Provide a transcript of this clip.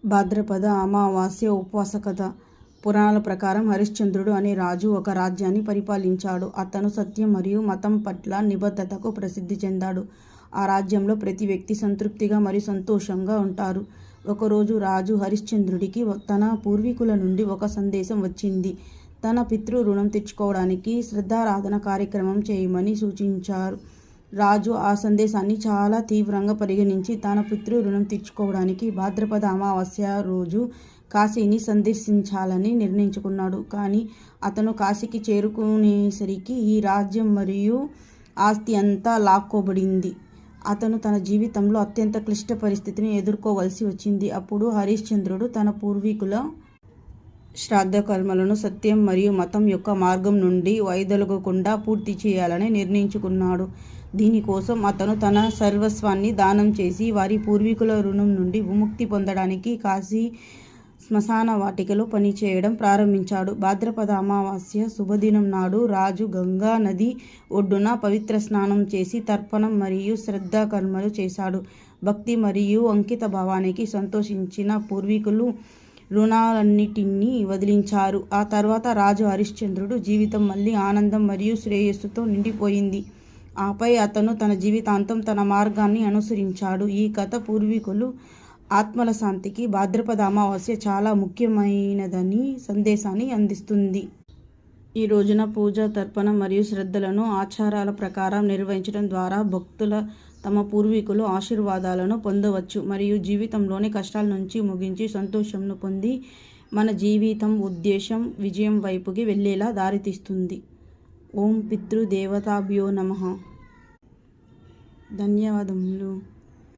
భాద్రపద అమావాస్య ఉపవాస కథ. పురాణాల ప్రకారం హరిశ్చంద్రుడు అనే రాజు ఒక రాజ్యాన్ని పరిపాలించాడు. అతను సత్యం మరియు మతం పట్ల నిబద్ధతకు ప్రసిద్ధి చెందాడు. ఆ రాజ్యంలో ప్రతి వ్యక్తి సంతృప్తిగా మరియు సంతోషంగా ఉంటారు. ఒకరోజు రాజు హరిశ్చంద్రుడికి తన పూర్వీకుల నుండి ఒక సందేశం వచ్చింది. తన పితృ రుణం తెచ్చుకోవడానికి శ్రద్ధారాధన కార్యక్రమం చేయమని సూచించారు. రాజు ఆ సందేశాన్ని చాలా తీవ్రంగా పరిగణించి తన పితృ రుణం తీర్చుకోవడానికి భాద్రపద అమావాస్య రోజు కాశీని సందర్శించాలని నిర్ణయించుకున్నాడు. కానీ అతను కాశీకి చేరుకునేసరికి ఈ రాజ్యం మరియు ఆస్తి అంతా లాక్కోబడింది. అతను తన జీవితంలో అత్యంత క్లిష్ట పరిస్థితిని ఎదుర్కోవలసి వచ్చింది. అప్పుడు హరిశ్చంద్రుడు తన పూర్వీకుల శ్రాద్ధ కర్మలను సత్యం మరియు మతం యొక్క మార్గం నుండి వైదొలగకుండా పూర్తి చేయాలని నిర్ణయించుకున్నాడు. దీనికోసం అతను తన సర్వస్వాన్ని దానం చేసి వారి పూర్వీకుల రుణం నుండి విముక్తి పొందడానికి కాశీ శ్మశాన వాటికలో పనిచేయడం ప్రారంభించాడు. భాద్రపద అమావాస్య శుభదినం నాడు రాజు గంగా నది ఒడ్డున పవిత్ర స్నానం చేసి తర్పణం మరియు శ్రద్ధా కర్మలు చేశాడు. భక్తి మరియు అంకిత భావానికి సంతోషించిన పూర్వీకులు రుణాలన్నిటినీ వదిలించారు. ఆ తర్వాత రాజు హరిశ్చంద్రుడు జీవితం మళ్ళీ ఆనందం మరియు శ్రేయస్సుతో నిండిపోయింది. ఆపై అతను తన జీవితాంతం తన మార్గాన్ని అనుసరించాడు. ఈ కథ పూర్వీకులు ఆత్మల శాంతికి భాద్రపద అమావాస్య చాలా ముఖ్యమైనదని సందేశాన్ని అందిస్తుంది. ఈ రోజున పూజ, తర్పణం మరియు శ్రద్ధలను ఆచారాల ప్రకారం నిర్వహించడం ద్వారా భక్తుల తమ పూర్వీకులు ఆశీర్వాదాలను పొందవచ్చు మరియు జీవితంలోని కష్టాల నుంచి ముగించి సంతోషంను పొంది మన జీవితం ఉద్దేశం విజయం వైపుకి వెళ్ళేలా దారితీస్తుంది. ఓం పితృదేవతాభ్యో నమః. ధన్యవాదములు.